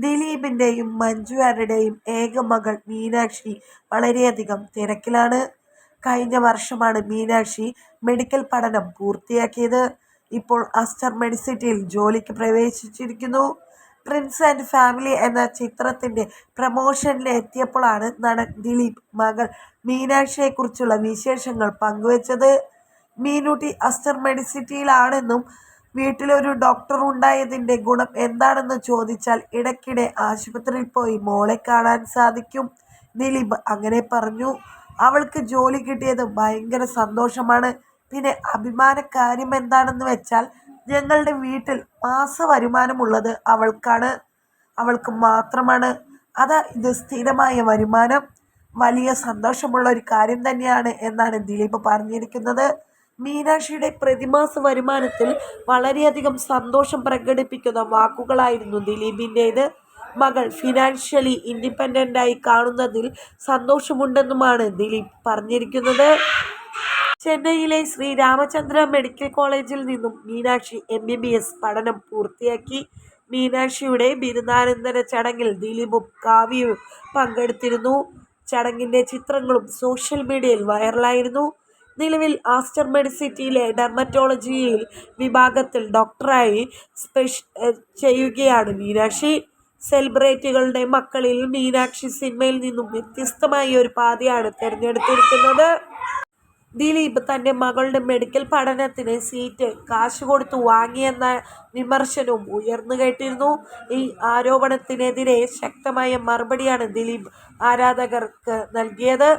ദിലീപിന്റെയും മഞ്ജു വാര്യരുടെയും ഏക മകൾ മീനാക്ഷി വളരെയധികം തിരക്കിലാണ്. കഴിഞ്ഞ വർഷമാണ് മീനാക്ഷി മെഡിക്കൽ പഠനം പൂർത്തിയാക്കിയത്. ഇപ്പോൾ അസ്റ്റർ മെഡിസിറ്റിയിൽ ജോലിക്ക് പ്രവേശിച്ചിരിക്കുന്നു. പ്രിൻസ് ആൻഡ് ഫാമിലി എന്ന ചിത്രത്തിന്റെ പ്രമോഷനിൽ എത്തിയപ്പോഴാണ് നടൻ ദിലീപ് മകൾ മീനാക്ഷിയെക്കുറിച്ചുള്ള വിശേഷങ്ങൾ പങ്കുവച്ചത്. മീനൂട്ടി അസ്റ്റർ മെഡിസിറ്റിയിലാണെന്നും വീട്ടിലൊരു ഡോക്ടർ ഉണ്ടായതിന്റെ ഗുണം എന്താണെന്ന് ചോദിച്ചാൽ ഇടയ്ക്കിടെ ആശുപത്രിയിൽ പോയി മോളെ കാണാൻ സാധിക്കും. ദിലീപ് അങ്ങനെ പറഞ്ഞു. അവൾക്ക് ജോലി കിട്ടിയത് ഭയങ്കര സന്തോഷമാണ്. പിന്നെ അഭിമാന കാര്യം എന്താണെന്ന് വെച്ചാൽ ഞങ്ങളുടെ വീട്ടിൽ മാസ വരുമാനമുള്ളത് അവൾക്ക് മാത്രമാണ്. ഇത് സ്ഥിരമായ വരുമാനം വലിയ സന്തോഷമുള്ള ഒരു കാര്യം തന്നെയാണ് എന്നാണ് ദിലീപ് പറഞ്ഞിരിക്കുന്നത്. മീനാക്ഷിയുടെ പ്രതിമാസ വരുമാനത്തിൽ വളരെയധികം സന്തോഷം പ്രകടിപ്പിക്കുന്ന വാക്കുകളായിരുന്നു ദിലീപിൻ്റേത്. മകൾ ഫിനാൻഷ്യലി ഇൻഡിപെൻഡൻ്റായി കാണുന്നതിൽ സന്തോഷമുണ്ടെന്നുമാണ് ദിലീപ് പറഞ്ഞിരിക്കുന്നത്. ചെന്നൈയിലെ ശ്രീ രാമചന്ദ്ര മെഡിക്കൽ കോളേജിൽ നിന്നും മീനാക്ഷി MBBS പഠനം പൂർത്തിയാക്കി. മീനാക്ഷിയുടെ ബിരുദാനന്തര ചടങ്ങിൽ ദിലീപും കാവ്യയും പങ്കെടുത്തിരുന്നു. ചടങ്ങിന്റെ ചിത്രങ്ങളും സോഷ്യൽ മീഡിയയിൽ വൈറലായിരുന്നു. നിലവിൽ ആസ്റ്റർ മെഡിസിറ്റിയിലെ ഡെർമറ്റോളജി വിഭാഗത്തിൽ ഡോക്ടറായി ചെയ്യുകയാണ് മീനാക്ഷി. സെലിബ്രിറ്റികളുടെ മക്കളിൽ മീനാക്ഷി സിനിമയിൽ നിന്നും വ്യത്യസ്തമായ ഒരു പാതയാണ് തിരഞ്ഞെടുത്തിരിക്കുന്നത്. ദിലീപ് തന്റെ മകളുടെ മെഡിക്കൽ പഠനത്തിന് സീറ്റ് കാശ് കൊടുത്തു വാങ്ങിയെന്ന വിമർശനവും ഉയർന്നു കേട്ടിരുന്നു. ഈ ആരോപണത്തിനെതിരെ ശക്തമായ മറുപടിയാണ് ദിലീപ് ആരാധകർക്ക് നൽകിയത്.